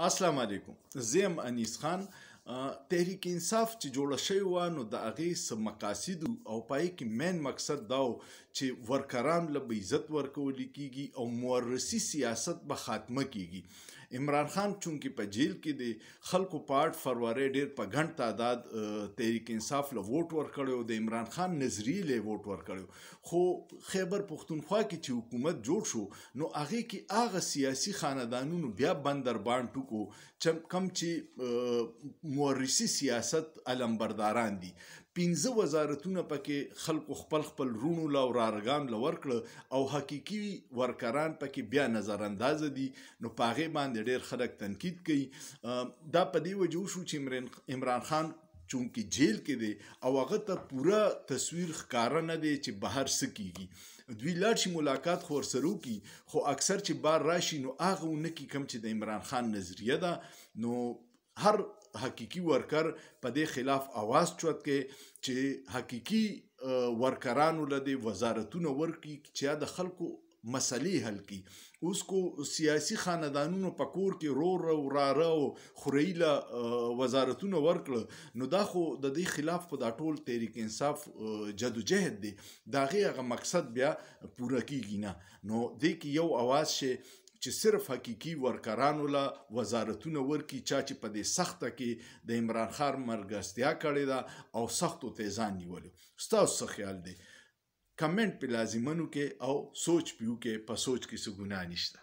السلام علیکم. زیم انیس خان. تحریک انصاف چې جوړه شوې وه نو د هغې څه مقاصد او پای کې مین مقصد دا و چې ورکران له به عزت ورکول کېږي او مورثي سیاست به خاتمه کېږي. عمران خان چونکې په جیل کې د خلکو په 8 فروری ډېر په ګڼ تعداد تحریک انصاف له ووټ ورکړی و، د عمران خان نظریې له ووټ ورکړی، خو خیبر پښتونخوا کې چې حکومت جوړ شو نو هغې کې هغه سیاسي خاندانونو بیا بندربان ټوکو کم چې مورثي سیاست علمبرداران دي. 15 وزارتونه پکې خلکو خپل رونو له او رارګان له ورکړه او حقیقي ورکران پکې بیا نظر اندازه دي. نو په هغې باندې ډېر خلک تنقید کوي. دا په دې وجه وشو چې عمران خان چونکې جیل کې دی او هغه ته پوره تصویر ښکاره نه دی چې بهر څه کېږي. دوی لاړ شي ملاقات خو ورسره وکړي، خو اکثر چې بار راشي نو هغه ونه کړي کوم چې د عمران خان نظریه ده. نو هر حقیقي ورکر په دې خلاف आवाज چوت کې چې حقیقي ورکرانو له دې وزارتونه ورکړي چې د خلکو مسلې حل کړي. اوس کو سیاسي خاندانونو په کور کې رور او راره او خورۍ له وزارتونه ورکړه نو دا خو د دې خلاف په دا ټول تحریک انصاف جدوجهد دی، د هغې هغه مقصد بیا پوره کېږي نه. نو دې کې یو आवाज شي چې صرف حقیقي ورکرانو له وزارتونه ورکړي، چا چې په دې سخته کې د عمران خان مرګستیا کړې ده او سختو ته ځان نیولی. ستاسو څه خیال دی؟ کمنټ پې لازمن وکړئ او سوچ پې وکړئ، په سوچ کې څه ګناه نشته.